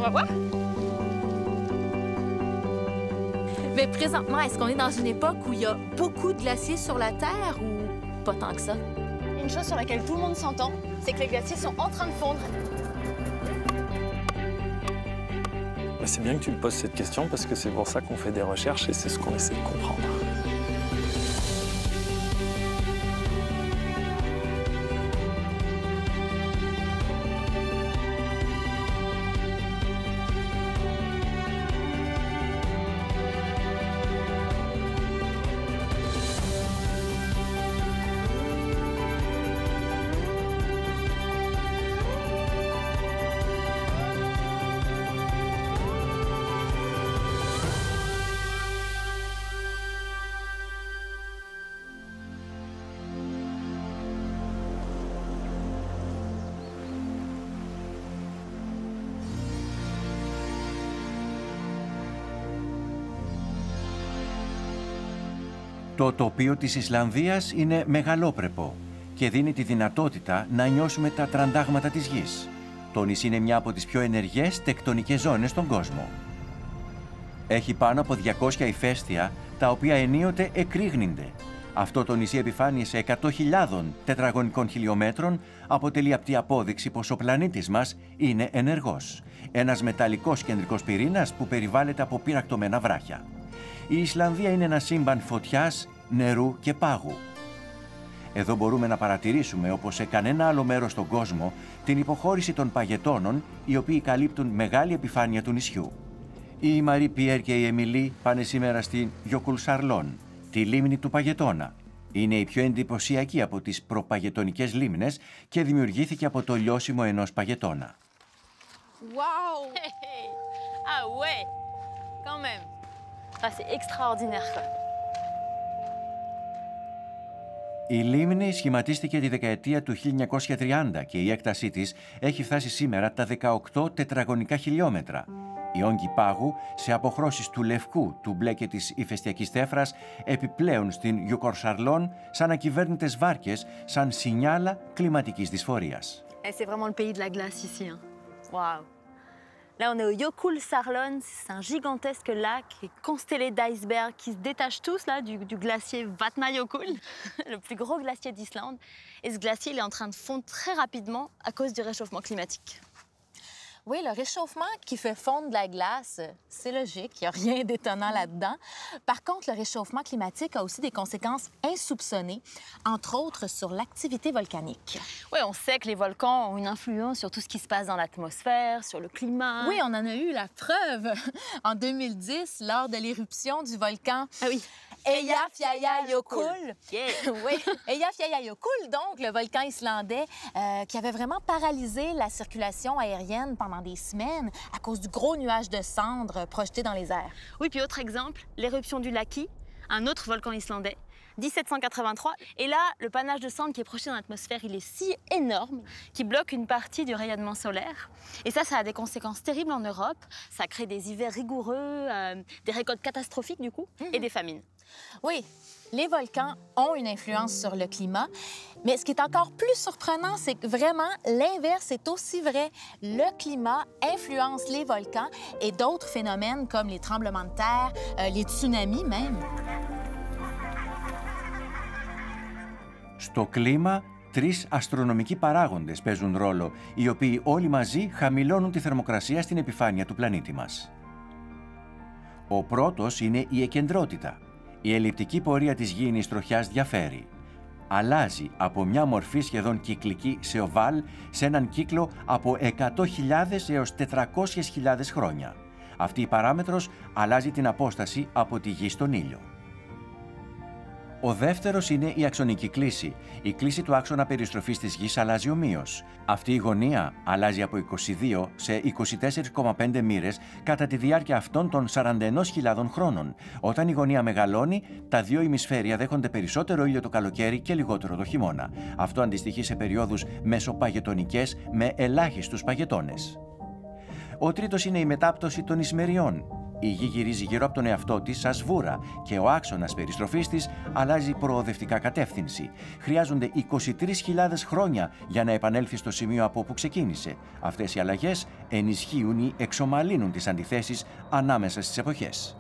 va voir. Mais présentement, est-ce qu'on est dans une époque où il y a beaucoup de glaciers sur la Terre ou pas tant que ça? Une chose sur laquelle tout le monde s'entend, c'est que les glaciers sont en train de fondre. C'est bien que tu me poses cette question parce que c'est pour ça qu'on fait des recherches et c'est ce qu'on essaie de comprendre. Το τοπίο της Ισλανδίας είναι μεγαλόπρεπο και δίνει τη δυνατότητα να νιώσουμε τα τραντάγματα της γης. Το νησί είναι μια από τις πιο ενεργές τεκτονικές ζώνες στον κόσμο. Έχει πάνω από 200 ηφαίστεια, τα οποία ενίοτε εκρήγνυνται. Αυτό το νησί επιφάνειες 100.000 τετραγωνικών χιλιόμετρων αποτελεί απτή απόδειξη πως ο πλανήτης μας είναι ενεργός. Ένας μεταλλικός κεντρικός πυρήνας που περιβάλλεται από πυρακτωμένα βράχια. Η Ισλανδία είναι ένα σύμπαν φωτιάς, νερού και πάγου. Εδώ μπορούμε να παρατηρήσουμε, όπως σε κανένα άλλο μέρος στον κόσμο, την υποχώρηση των παγετώνων, οι οποίοι καλύπτουν μεγάλη επιφάνεια του νησιού. Η Μαρί Πιέρ και η Εμιλή πάνε σήμερα στην Jökulsárlón, τη λίμνη του Παγετώνα. Είναι η πιο εντυπωσιακή από τις προπαγετωνικές λίμνες και δημιουργήθηκε από το λιώσιμο ενός παγετώνα. Waouh! Ah ouais, quand même. Ah, c'est extraordinaire, quoi. Η λίμνη σχηματίστηκε τη δεκαετία του 1930 και η έκτασή της έχει φτάσει σήμερα τα 18 τετραγωνικά χιλιόμετρα. Οι όγκοι πάγου σε αποχρώσεις του λευκού, του μπλε και της ηφαιστειακής τέφρας επιπλέον στην Jökulsárlón σαν ακυβέρνητες βάρκες, σαν σινιάλα κλιματικής δυσφορίας. C'est vraiment le pays de la glace ici. Waouh! Là, on est au Jökulsárlón, c'est un gigantesque lac constellé d'icebergs qui se détachent tous là, du glacier Vatnajökull, le plus gros glacier d'Islande. Et ce glacier, il est en train de fondre très rapidement à cause du réchauffement climatique. Oui, le réchauffement qui fait fondre la glace, c'est logique, il n'y a rien d'étonnant là-dedans. Par contre, le réchauffement climatique a aussi des conséquences insoupçonnées, entre autres sur l'activité volcanique. Oui, on sait que les volcans ont une influence sur tout ce qui se passe dans l'atmosphère, sur le climat. Oui, on en a eu la preuve en 2010 lors de l'éruption du volcan. Ah oui. Eyjafjallajökull. Yeah. Oui, Eyjafjallajökull, donc le volcan islandais qui avait vraiment paralysé la circulation aérienne pendant des semaines à cause du gros nuage de cendres projeté dans les airs. Oui, puis autre exemple, l'éruption du Laki, un autre volcan islandais, 1783. Et là, le panache de cendres qui est projeté dans l'atmosphère, il est si énorme qu'il bloque une partie du rayonnement solaire. Et ça a des conséquences terribles en Europe. Ça crée des hivers rigoureux, des récoltes catastrophiques du coup, et des famines. Oui, les volcans ont une influence sur le climat, mais ce qui est encore plus surprenant, c'est que vraiment l'inverse est aussi vrai. Le climat influence les volcans et d'autres phénomènes comme les tremblements de terre, les tsunamis même. Στο κλίμα, 3 αστρονομικοί παράγοντες παίζουν ρόλο, οι οποίοι όλοι μαζί χαμηλώνουν τη θερμοκρασία στην επιφάνεια του πλανήτη μας. Ο πρώτος είναι η εκκεντρότητα. Η ελλειπτική πορεία της γήινης τροχιάς διαφέρει. Αλλάζει από μια μορφή σχεδόν κυκλική σε οβάλ σε έναν κύκλο από 100.000 έως 400.000 χρόνια. Αυτή η παράμετρος αλλάζει την απόσταση από τη γη στον ήλιο. Ο δεύτερος είναι η αξονική κλίση. Η κλίση του άξονα περιστροφής της γης αλλάζει ομοίως. Αυτή η γωνία αλλάζει από 22 σε 24,5 μοίρες κατά τη διάρκεια αυτών των 41.000 χρόνων. Όταν η γωνία μεγαλώνει, τα δύο ημισφαίρια δέχονται περισσότερο ήλιο το καλοκαίρι και λιγότερο το χειμώνα. Αυτό αντιστοιχεί σε περιόδους μεσοπαγετονικές με ελάχιστους παγετώνες. Ο τρίτος είναι η μετάπτωση των ισμεριών. Η Γη γυρίζει γύρω από τον εαυτό της σαν σβούρα και ο άξονας περιστροφής της αλλάζει προοδευτικά κατεύθυνση. Χρειάζονται 23.000 χρόνια για να επανέλθει στο σημείο από όπου ξεκίνησε. Αυτές οι αλλαγές ενισχύουν ή εξομαλύνουν τις αντιθέσεις ανάμεσα στις εποχές.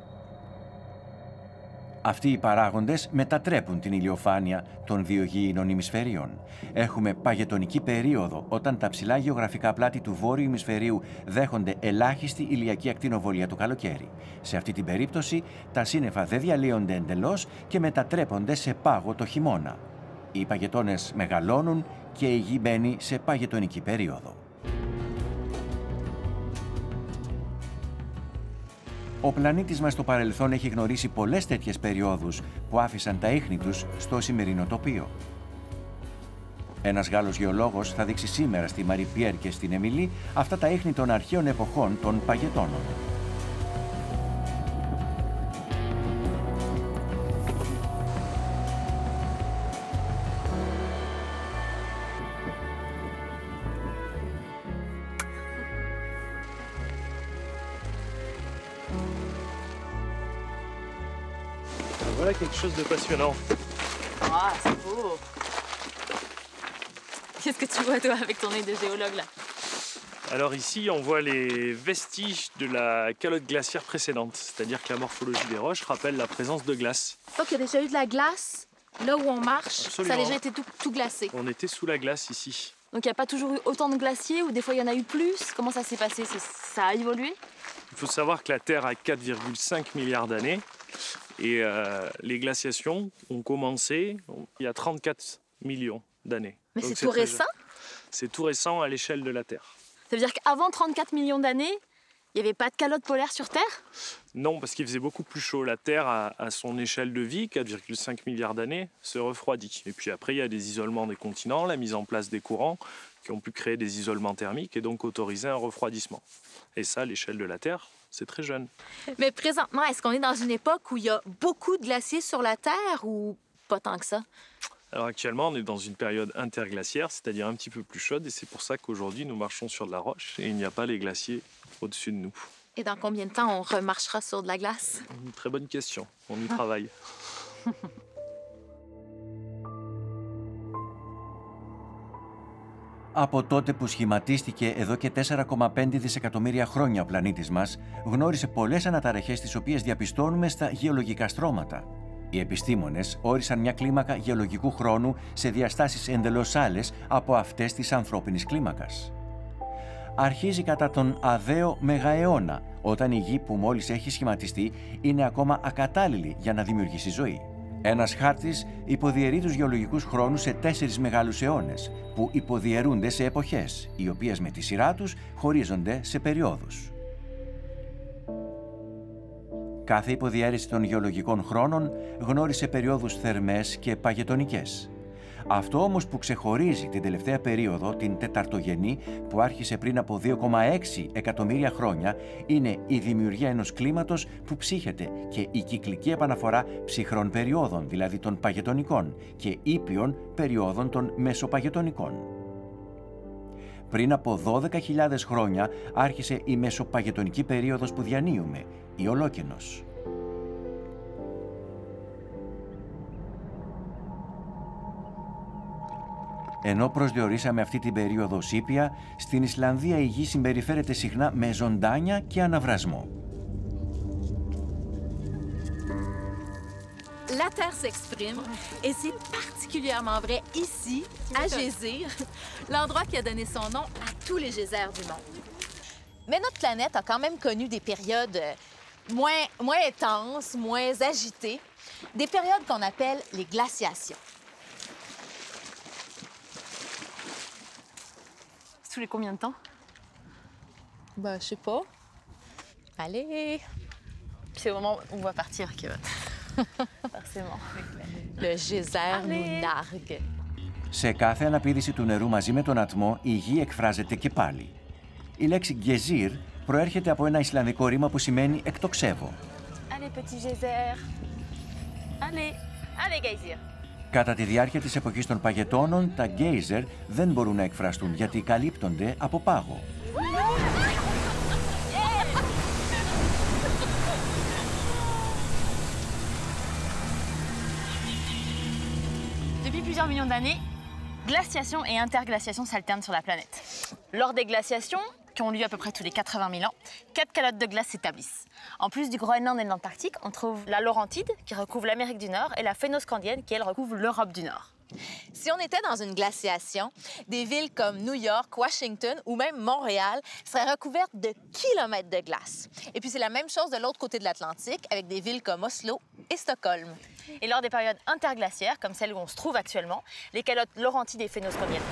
Αυτοί οι παράγοντες μετατρέπουν την ηλιοφάνεια των δύο γήινων ημισφαιρίων. Έχουμε παγετονική περίοδο, όταν τα ψηλά γεωγραφικά πλάτη του βόρειου ημισφαιρίου δέχονται ελάχιστη ηλιακή ακτινοβολία το καλοκαίρι. Σε αυτή την περίπτωση, τα σύννεφα δεν διαλύονται εντελώς και μετατρέπονται σε πάγο το χειμώνα. Οι παγετώνες μεγαλώνουν και η Γη μπαίνει σε παγετονική περίοδο. Ο πλανήτης μας στο παρελθόν έχει γνωρίσει πολλές τέτοιες περιόδους που άφησαν τα ίχνη τους στο σημερινό τοπίο. Ένας Γάλλος γεωλόγος θα δείξει σήμερα στη Μαρί Πιέρ και στην Εμιλή αυτά τα ίχνη των αρχαίων εποχών των παγετώνων. Voilà quelque chose de passionnant. Ah, c'est beau. Qu'est-ce que tu vois, toi, avec ton œil de géologue, là? Alors ici, on voit les vestiges de la calotte glaciaire précédente, c'est-à-dire que la morphologie des roches rappelle la présence de glace. Donc, il y a déjà eu de la glace là où on marche. Absolument. Ça a déjà été tout glacé. On était sous la glace ici. Donc, il n'y a pas toujours eu autant de glaciers ou des fois, il y en a eu plus? Comment ça s'est passé? Ça a évolué? Il faut savoir que la Terre a 4,5 milliards d'années et les glaciations ont commencé il y a 34 millions d'années. Mais Donc c'est tout récent? C'est tout récent à l'échelle de la Terre. Ça veut dire qu'avant 34 millions d'années, il n'y avait pas de calotte polaire sur Terre? Non, parce qu'il faisait beaucoup plus chaud. La Terre, à son échelle de vie, 4,5 milliards d'années, se refroidit. Et puis après, il y a des isolements des continents, la mise en place des courants qui ont pu créer des isolements thermiques et donc autoriser un refroidissement. Et ça, à l'échelle de la Terre, c'est très jeune. Mais présentement, est-ce qu'on est dans une époque où il y a beaucoup de glaciers sur la Terre ou pas tant que ça? Alors actuellement, on est dans une période interglaciaire, c'est-à-dire un petit peu plus chaude, et c'est pour ça qu'aujourd'hui, nous marchons sur de la roche et il n'y a pas les glaciers au-dessus de nous. Et dans combien de temps on remarchera sur de la glace? Une très bonne question, on y travaille. Από τότε που σχηματίστηκε εδώ και 4,5 δισεκατομμύρια χρόνια ο πλανήτης μας, γνώρισε πολλές αναταραχές τις οποίες διαπιστώνουμε στα γεωλογικά στρώματα. Οι επιστήμονες όρισαν μια κλίμακα γεωλογικού χρόνου σε διαστάσεις εντελώς άλλες από αυτές της ανθρώπινης κλίμακας. Αρχίζει κατά τον αδαίο μεγααιώνα, όταν η Γη που μόλις έχει σχηματιστεί είναι ακόμα ακατάλληλη για να δημιουργήσει ζωή. Ένας χάρτης υποδιαιρεί τους γεωλογικούς χρόνους σε 4 μεγάλους αιώνες, που υποδιαιρούνται σε εποχές, οι οποίες με τη σειρά τους χωρίζονται σε περιόδους. Κάθε υποδιέρεση των γεωλογικών χρόνων γνώρισε περιόδους θερμές και παγετονικές. Αυτό όμως που ξεχωρίζει την τελευταία περίοδο, την τεταρτογενή, που άρχισε πριν από 2,6 εκατομμύρια χρόνια, είναι η δημιουργία ενός κλίματος που ψύχεται και η κυκλική επαναφορά ψυχρών περιόδων, δηλαδή των παγετονικών, και ήπιων περιόδων των μεσοπαγετονικών. Πριν από 12.000 χρόνια άρχισε η μεσοπαγετονική περίοδος που διανύουμε, η Ολόκενος. Ενώ προσδιορίσαμε αυτή την περίοδο ως ήπια, στην Ισλανδία η Γη συμπεριφέρεται συχνά με ζωντάνια και αναβρασμό. La Terre s'exprime et c'est particulièrement vrai ici, à Gézir, l'endroit qui a donné son nom à tous les geysers du monde. Mais notre planète a quand même connu des périodes moins intenses, moins agitées, des périodes qu'on appelle les glaciations. Tous les combien de temps? Ben, je sais pas. Allez! Puis c'est au moment où on va partir que... Forcément. Le geyser nous nargue. Σε κάθε αναπήδηση του νερού μαζί με τον ατμό, η Γη εκφράζεται και πάλι. Η λέξη «γκεζίρ» προέρχεται από ένα ισλανδικό ρήμα που σημαίνει «εκτοξεύω». Allez, petit geyser. Allez, allez, geyser. Κατά τη διάρκεια της εποχής των παγετώνων, τα γκέιζερ δεν μπορούν να εκφραστούν γιατί καλύπτονται από πάγο. Depuis plusieurs millions d'années, glaciation et interglaciation s'alternent sur la planète. Lors des glaciations, qui ont lieu à peu près tous les 80 000 ans, 4 calottes de glace s'établissent. En plus du Groenland et de l'Antarctique, on trouve la Laurentide, qui recouvre l'Amérique du Nord, et la Phénoscandienne, qui, elle, recouvre l'Europe du Nord. Si on était dans une glaciation, des villes comme New York, Washington ou même Montréal seraient recouvertes de kilomètres de glace. Et puis c'est la même chose de l'autre côté de l'Atlantique, avec des villes comme Oslo et Stockholm. Et lors des périodes interglaciaires, comme celle où on se trouve actuellement, les calottes Laurentides et Phénoscandiennes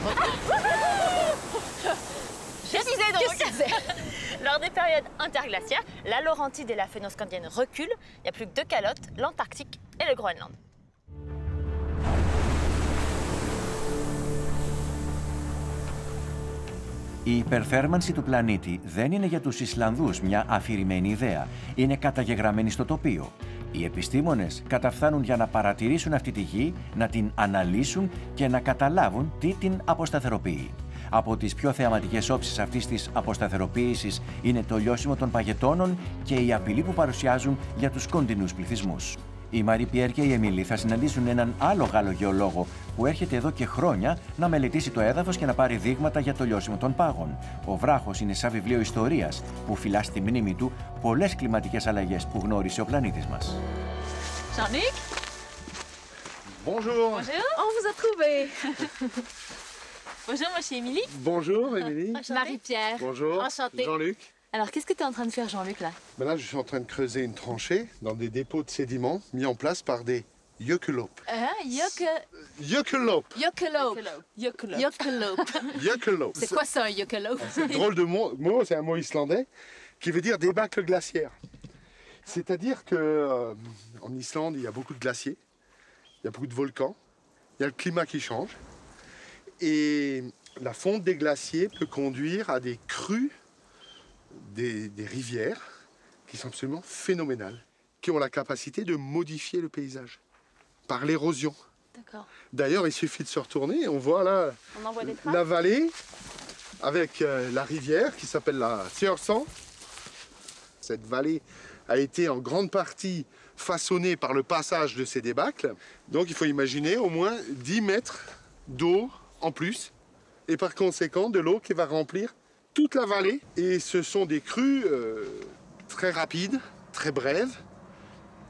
Je disais donc Qu'est-ce que tu disais? Lors des périodes interglaciaires, la Laurentide et la Phénoscandienne reculent. Il n'y a plus que 2 calottes, l'Antarctique et le Groenland. Η υπερθέρμανση του πλανήτη δεν είναι για τους Ισλανδούς μια αφηρημένη ιδέα. Είναι καταγεγραμμένη στο τοπίο. Οι επιστήμονες καταφθάνουν για να παρατηρήσουν αυτή τη γη, να την αναλύσουν και να καταλάβουν τι την αποσταθεροποιεί. Από τις πιο θεαματικές όψεις αυτής της αποσταθεροποίησης είναι το λιώσιμο των παγετώνων και η απειλή που παρουσιάζουν για τους κοντινούς πληθυσμούς. Η Μαρί Πιέρ και η Εμίλη θα συναντήσουν έναν άλλο Γάλλο γεωλόγο που έρχεται εδώ και χρόνια να μελετήσει το έδαφος και να πάρει δείγματα για το λιώσιμο των πάγων. Ο βράχος είναι σαν βιβλίο ιστορίας που φυλά στη μνήμη του πολλές κλιματικές αλλαγές που γνώρισε ο πλανήτης μας. Jean-Luc? Bonjour. Bonjour. On vous a trouvé! Bonjour, moi je suis Émilie. Bonjour, Émilie. Marie-Pierre. Bonjour. Enchantée. Jean-Luc. Alors, qu'est-ce que tu es en train de faire, Jean-Luc, là? Ben là, je suis en train de creuser une tranchée dans des dépôts de sédiments mis en place par des jökulóp. Jökulóp. Jökulóp. C'est quoi ça, un jökulóp? C'est drôle de mot, c'est un mot islandais qui veut dire débâcle glaciaire. C'est-à-dire que en Islande, il y a beaucoup de glaciers, il y a beaucoup de volcans, il y a le climat qui change. Et la fonte des glaciers peut conduire à des crues des rivières qui sont absolument phénoménales, qui ont la capacité de modifier le paysage par l'érosion. D'accord. D'ailleurs, il suffit de se retourner, on voit là On envoie des traces? la vallée avec la rivière qui s'appelle la Þjórsá. Cette vallée a été en grande partie façonnée par le passage de ces débâcles. Donc il faut imaginer au moins 10 mètres d'eau en plus, et par conséquent de l'eau qui va remplir toute la vallée. Et ce sont des crues très rapides, très brèves,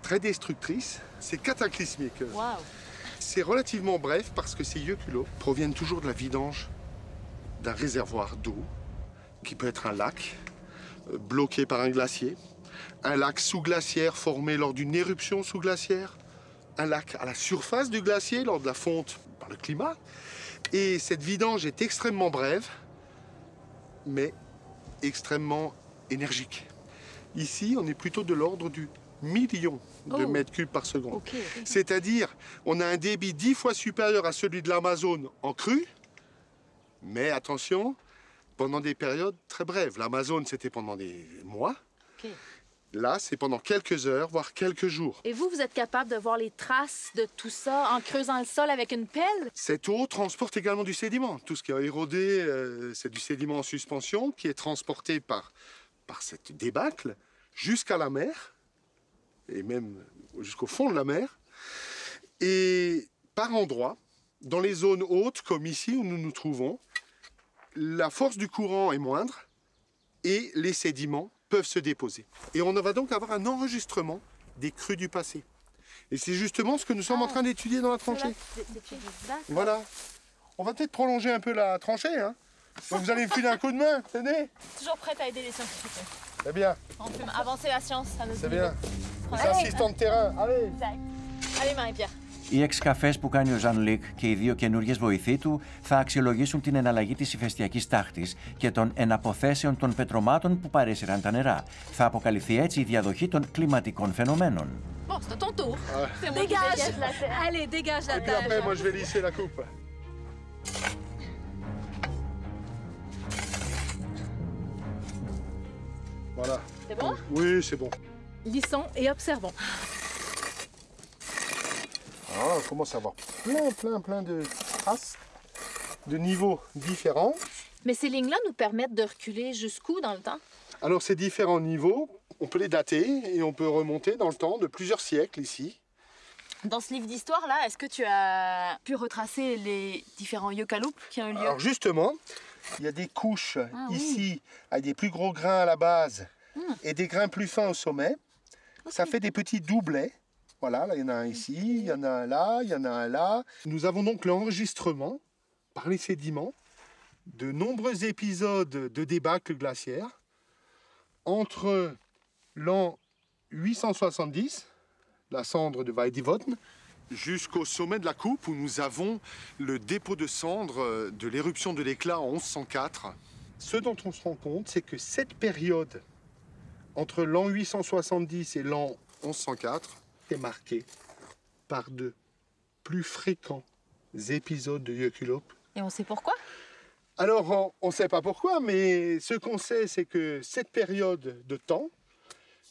très destructrices. C'est cataclysmique. Waouh! C'est relativement bref parce que ces jökulóp proviennent toujours de la vidange d'un réservoir d'eau, qui peut être un lac bloqué par un glacier, un lac sous-glaciaire formé lors d'une éruption sous-glaciaire, un lac à la surface du glacier lors de la fonte par le climat. Et cette vidange est extrêmement brève, mais extrêmement énergique. Ici, on est plutôt de l'ordre du million de mètres cubes par seconde. Okay. C'est-à-dire, on a un débit 10 fois supérieur à celui de l'Amazone en crue, mais attention, pendant des périodes très brèves. L'Amazone, c'était pendant des mois. Okay. Là, c'est pendant quelques heures, voire quelques jours. Et vous êtes capable de voir les traces de tout ça en creusant le sol avec une pelle? Cette eau transporte également du sédiment. Tout ce qui a érodé, c'est du sédiment en suspension qui est transporté par cette débâcle jusqu'à la mer, et même jusqu'au fond de la mer. Et par endroits, dans les zones hautes, comme ici où nous nous trouvons, la force du courant est moindre et les sédiments peuvent se déposer. Et on va donc avoir un enregistrement des crues du passé. Et c'est justement ce que nous sommes en train d'étudier dans la tranchée. Voilà. On va peut-être prolonger un peu la tranchée, hein. Donc vous allez me filer un coup de main, tenez. Toujours prête à aider les scientifiques. C'est bien, On peut avancer la science à notre c'est niveau. bien. Les assistants de terrain, allez. Allez, Marie-Pierre. Οι εξκαφές που κάνει ο Jean-Luc και οι δύο καινούριες βοηθοί του θα αξιολογήσουν την εναλλαγή της ηφαιστειακής τάχτης και των εναποθέσεων των πετρωμάτων που παρέσυραν τα νερά. Θα αποκαλυφθεί έτσι η διαδοχή των κλιματικών φαινομένων. Bon, c'est à ton tour. C'est moi qui dégage la terre. Allez, dégage la Et puis après, moi je vais lisser la coupe. Voilà. C'est bon? Oui, c'est bon. Lissons et observons. Ah, on commence à avoir plein de traces, de niveaux différents. Mais ces lignes-là nous permettent de reculer jusqu'où dans le temps? Alors ces différents niveaux, on peut les dater et on peut remonter dans le temps de plusieurs siècles ici. Dans ce livre d'histoire-là, est-ce que tu as pu retracer les différents eucaloupes qui ont eu lieu? Alors justement, il y a des couches ici avec des plus gros grains à la base et des grains plus fins au sommet. Ça fait des petits doublets. Voilà, là il y en a un ici, il y en a un là, il y en a un là. Nous avons donc l'enregistrement par les sédiments de nombreux épisodes de débâcle glaciaire entre l'an 870, la cendre de Weidivodden, jusqu'au sommet de la coupe où nous avons le dépôt de cendres de l'éruption de l'éclat en 1104. Ce dont on se rend compte, c'est que cette période entre l'an 870 et l'an 1104 est marquée par de plus fréquents épisodes de Jökulhlaup. Et on sait pourquoi? Alors, on ne sait pas pourquoi, mais ce qu'on sait, c'est que cette période de temps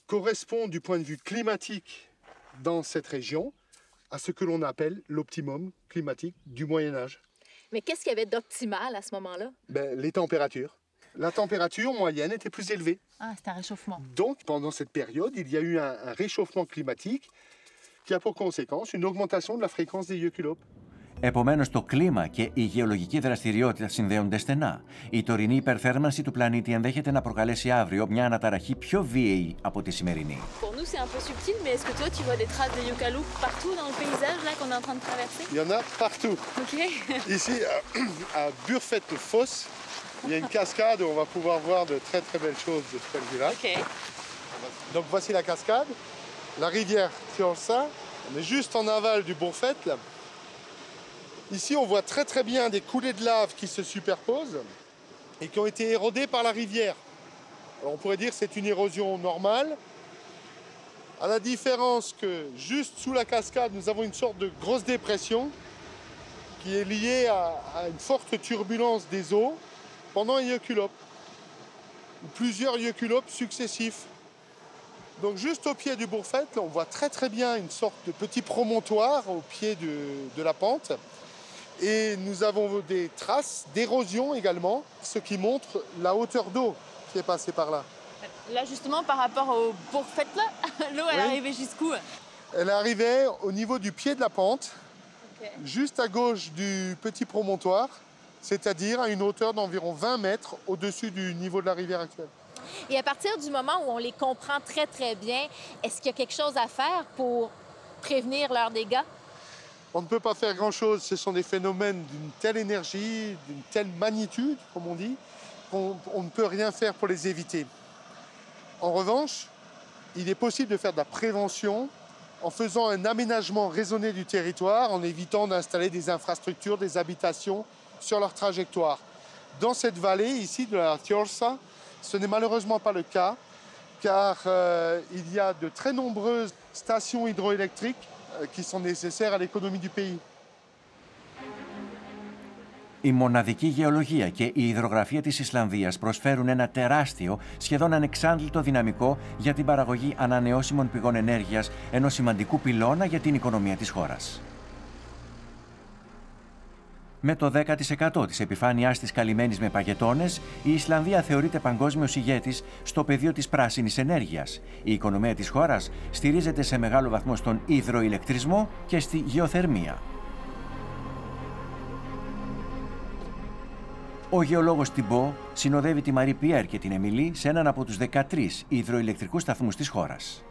correspond du point de vue climatique dans cette région à ce que l'on appelle l'optimum climatique du Moyen-Âge. Mais qu'est-ce qu'il y avait d'optimal à ce moment-là? Les températures. La température moyenne était plus élevée. Ah, c'est un réchauffement. Donc, pendant cette période, il y a eu un réchauffement climatique qui a pour conséquence une augmentation de la fréquence des Jökulhlaup. Επομένως, το κλίμα και η γεωλογική δραστηριότητα συνδέονται στενά. Η τωρινή υπερθέρμανση του πλανήτη ενδέχεται να προκαλέσει αύριο μια αναταραχή πιο βίαιη από τη σημερινή. Pour nous, c'est un peu subtil, mais est-ce que toi, tu vois des traces de eucalyptus partout dans le paysage là qu'on est en train de traverser? Il y en a partout. Ok. Ici, à Burfett-Foss, il y a une cascade où on va pouvoir voir de très très belles choses de ce point de vue-là. Ok. Donc voici la cascade, la rivière Tjørsa. On est juste en aval du Burfett là. Ici, on voit très très bien des coulées de lave qui se superposent et qui ont été érodées par la rivière. Alors on pourrait dire que c'est une érosion normale, à la différence que juste sous la cascade, nous avons une sorte de grosse dépression qui est liée à une forte turbulence des eaux pendant un Jökulhlaup, ou plusieurs Jökulhlaup successifs. Donc juste au pied du Burfett, là, on voit très très bien une sorte de petit promontoire au pied de la pente. Et nous avons des traces d'érosion également, ce qui montre la hauteur d'eau qui est passée par là. Là, justement, par rapport au Burfett, là, l'eau, elle est arrivée jusqu'où? Elle est arrivée au niveau du pied de la pente, Ok. juste à gauche du petit promontoire, c'est-à-dire à une hauteur d'environ 20 mètres au-dessus du niveau de la rivière actuelle. Et à partir du moment où on les comprend très, très bien, est-ce qu'il y a quelque chose à faire pour prévenir leurs dégâts? On ne peut pas faire grand-chose, ce sont des phénomènes d'une telle énergie, d'une telle magnitude, comme on dit, qu'on ne peut rien faire pour les éviter. En revanche, il est possible de faire de la prévention en faisant un aménagement raisonné du territoire, en évitant d'installer des infrastructures, des habitations sur leur trajectoire. Dans cette vallée, ici, de la Tjørsa, ce n'est malheureusement pas le cas, car il y a de très nombreuses stations hydroélectriques qui sont nécessaires à l'économie du pays. Η μοναδική γεωλογία και η υδρογραφία της Ισλανδίας προσφέρουν ένα τεράστιο, σχεδόν ανεξάντλητο δυναμικό για την παραγωγή ανανεώσιμων πηγών ενέργειας, ενός σημαντικού πυλώνα για την οικονομία της χώρας. Με το 10% της επιφάνειάς της καλυμμένης με παγετώνες, η Ισλανδία θεωρείται παγκόσμιος ηγέτης στο πεδίο της πράσινης ενέργειας. Η οικονομία της χώρας στηρίζεται σε μεγάλο βαθμό στον υδροηλεκτρισμό και στη γεωθερμία. Ο γεωλόγος Τιμπό συνοδεύει τη Μαρί Πιέρ και την Εμιλή σε έναν από τους 13 υδροηλεκτρικούς σταθμούς της χώρας.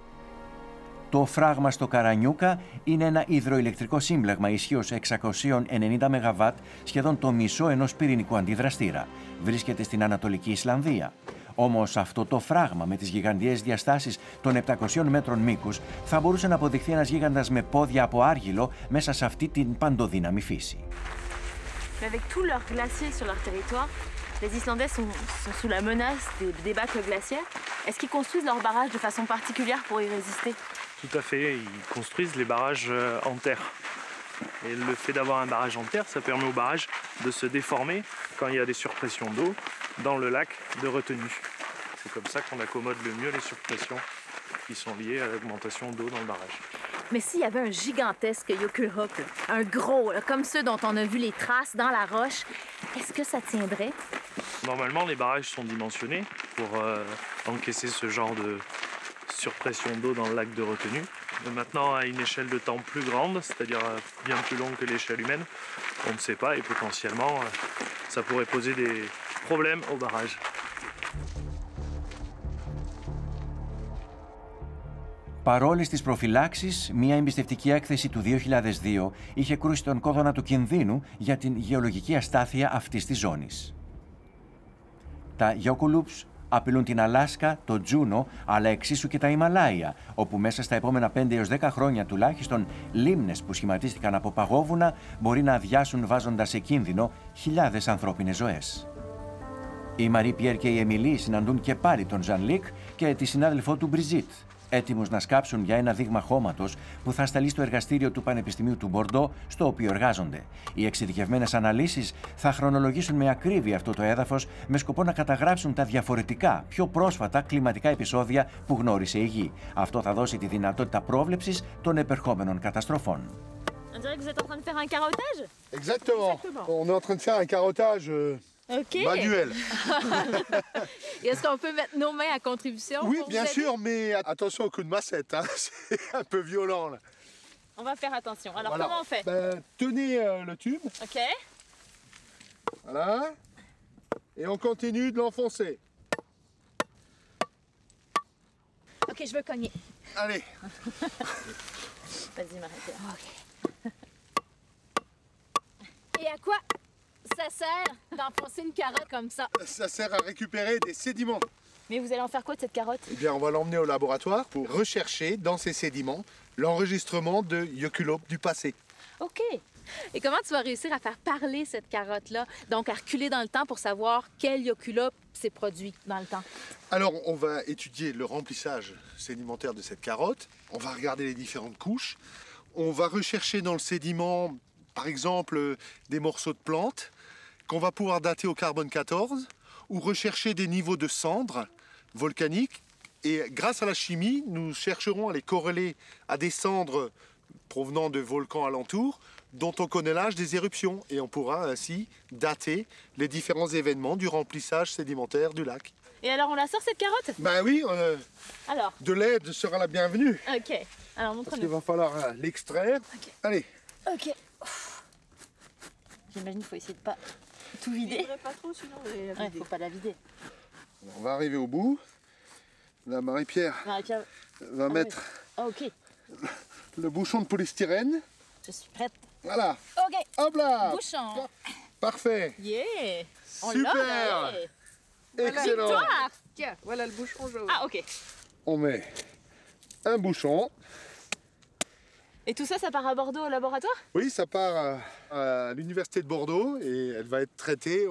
Το φράγμα στο Καρανιούκα είναι ένα υδροηλεκτρικό σύμπλεγμα ισχύως 690 ΜΒ, σχεδόν το μισό ενός πυρηνικού αντιδραστήρα. Βρίσκεται στην Ανατολική Ισλανδία. Όμως αυτό το φράγμα με τις γιγαντιαίες διαστάσεις των 700 μέτρων μήκους θα μπορούσε να αποδειχθεί ένας γίγαντας με πόδια από άργυλο μέσα σε αυτή την παντοδύναμη φύση. Mais avec tous leurs glaciers sur leur territoire, les Islandais sont sous la menace des débâcles glaciaires. Est-ce qu'ils construisent leurs barrages de façon particulière pour y résister? Tout à fait, ils construisent les barrages en terre. Et le fait d'avoir un barrage en terre, ça permet au barrage de se déformer quand il y a des surpressions d'eau dans le lac de retenue. C'est comme ça qu'on accommode le mieux les surpressions qui sont liées à l'augmentation d'eau dans le barrage. Mais s'il y avait un gigantesque Jökulhlaup, un gros, là, comme ceux dont on a vu les traces dans la roche, est-ce que ça tiendrait? Normalement, les barrages sont dimensionnés pour encaisser surpression d'eau dans le lac de retenue. Mais maintenant, à une échelle de temps plus grande, c'est-à-dire bien plus longue que l'échelle humaine, on ne sait pas et potentiellement, ça pourrait poser des problèmes au barrage. Παρόλες τις προφυλάξεις, μια εμπιστευτική έκθεση του 2002 είχε κρούσει τον κόδωνα του κινδύνου για την γεωλογική αστάθεια αυτής της ζώνης. Τα Yokuloops απειλούν την Αλάσκα, το Τζούνο, αλλά εξίσου και τα Ιμαλάια, όπου μέσα στα επόμενα 5 έως 10 χρόνια τουλάχιστον λίμνες που σχηματίστηκαν από παγόβουνα μπορεί να αδειάσουν βάζοντας σε κίνδυνο χιλιάδες ανθρώπινες ζωές. Η Μαρί Πιέρ και η Εμιλή συναντούν και πάλι τον Ζαν Λικ και τη συνάδελφό του Μπριζίτ, έτοιμους να σκάψουν για ένα δείγμα χώματος που θα σταλεί στο εργαστήριο του Πανεπιστημίου του Μπορντό, στο οποίο εργάζονται. Οι εξειδικευμένες αναλύσεις θα χρονολογήσουν με ακρίβεια αυτό το έδαφος με σκοπό να καταγράψουν τα διαφορετικά, πιο πρόσφατα κλιματικά επεισόδια που γνώρισε η Γη. Αυτό θα δώσει τη δυνατότητα πρόβλεψης των επερχόμενων καταστροφών. On dirait que vous êtes en train de faire un carottage? Exactement. On est en train de faire un carottage manuel. Est-ce qu'on peut mettre nos mains à contribution? Oui, bien sûr, mais attention au coup de massette, hein. C'est un peu violent là. On va faire attention. Alors Voilà. comment on fait? Tenez le tube, Ok. voilà, et on continue de l'enfoncer. OK, je veux cogner. Allez, Vas-y, Marie-Pierre. Et à quoi ça sert d'enfoncer une carotte comme ça? ça sert à récupérer des sédiments. Mais vous allez en faire quoi de cette carotte? Eh bien, on va l'emmener au laboratoire pour rechercher dans ces sédiments l'enregistrement de Yokulope du passé. OK. Et comment tu vas réussir à faire parler cette carotte-là, donc à reculer dans le temps pour savoir quel Yokulope s'est produit dans le temps? Alors, on va étudier le remplissage sédimentaire de cette carotte. On va regarder les différentes couches. On va rechercher dans le sédiment, par exemple, des morceaux de plantes qu'on va pouvoir dater au carbone 14 ou rechercher des niveaux de cendres volcaniques. Et grâce à la chimie, nous chercherons à les corréler à des cendres provenant de volcans alentours dont on connaît l'âge des éruptions. Et on pourra ainsi dater les différents événements du remplissage sédimentaire du lac. Et alors on la sort cette carotte? Ben oui, Alors, de l'aide sera la bienvenue. ok. Alors Parce qu'il montre-nous. va falloir l'extraire. Allez, Ok. J'imagine qu'il faut essayer de pas tout vider. Pas trop, sinon vous allez la Ouais, vider. faut pas la vider. on va arriver au bout. Là, Marie-Pierre Marie-Pierre. va Ah mettre Ah, ok. le bouchon de polystyrène. Je suis prête. Voilà, OK. hop là. Bouchon. Parfait. Yeah! On l'a, Super. Ouais. Excellent. Victoire! Tiens, voilà le bouchon jaune. Ah, ok. On met un bouchon. Et tout ça, ça part à Bordeaux au laboratoire? Oui, ça part à l'université de Bordeaux et elle va être traitée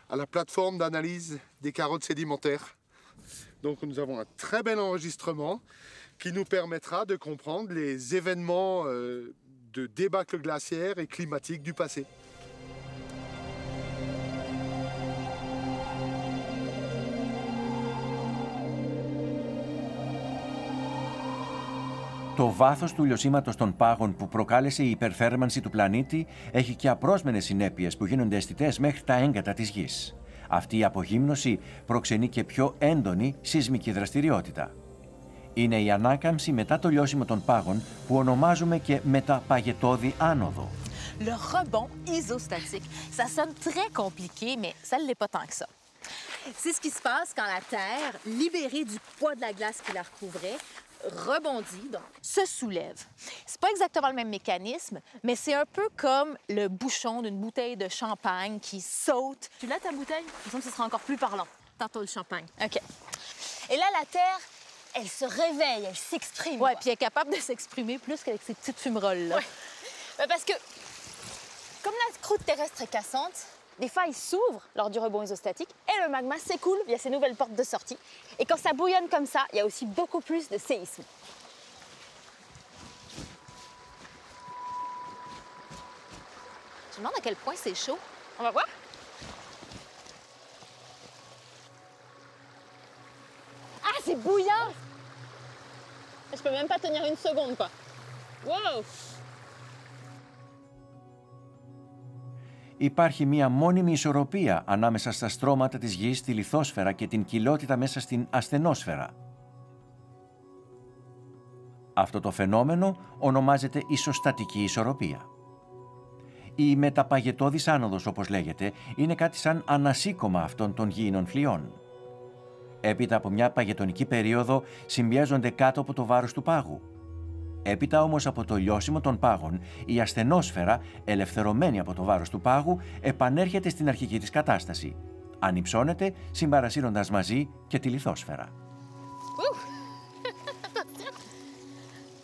à la plateforme d'analyse des carottes sédimentaires. Donc nous avons un très bel enregistrement qui nous permettra de comprendre les événements de débâcle glaciaire et climatique du passé. Το βάθος του λιωσίματος των πάγων που προκάλεσε η υπερθέρμανση του πλανήτη έχει και απρόσμενες συνέπειες που γίνονται αισθητές μέχρι τα έγκατα της Γης. Αυτή η απογύμνωση προξενεί και πιο έντονη σεισμική δραστηριότητα. Είναι η ανάκαμψη μετά το λιώσιμο των πάγων που ονομάζουμε και μεταπαγετώδη άνοδο. Le rebond isostatique. Ça sonne très compliqué, mais ça ne l'est pas tant que ça. C'est ce qui se passe quand la Terre, libérée du poids de la glace qui la recouvrait, rebondit, donc se soulève. C'est pas exactement le même mécanisme, mais c'est un peu comme le bouchon d'une bouteille de champagne qui saute. Tu l'as ta bouteille? Il me semble que ce sera encore plus parlant. Tantôt le champagne. Ok. Et là, la Terre, elle se réveille, elle s'exprime. Ouais, quoi. puis elle est capable de s'exprimer plus qu'avec ses petites fumerolles-là. Ouais. Parce que, comme la croûte terrestre est cassante, des failles s'ouvrent lors du rebond isostatique et le magma s'écoule via ces nouvelles portes de sortie. Et quand ça bouillonne comme ça, il y a aussi beaucoup plus de séismes. Je me demande à quel point c'est chaud. On va voir. Ah, c'est bouillant! Je peux même pas tenir une seconde, quoi. Wow! Υπάρχει μία μόνιμη ισορροπία ανάμεσα στα στρώματα της Γης, τη λιθόσφαιρα και την κοιλότητα μέσα στην ασθενόσφαιρα. Αυτό το φαινόμενο ονομάζεται ισοστατική ισορροπία. Η μεταπαγετώδης άνοδος, όπως λέγεται, είναι κάτι σαν ανασύκωμα αυτών των γήινων φλοιών. Έπειτα από μια παγετονική περίοδο συμπιέζονται κάτω από το βάρος του πάγου. Έπειτα όμως από το λιώσιμο των πάγων, η ασθενόσφαιρα, ελευθερωμένη από το βάρος του πάγου, επανέρχεται στην αρχική της κατάσταση. Ανυψώνεται, συμπαρασύροντας μαζί και τη λιθόσφαιρα.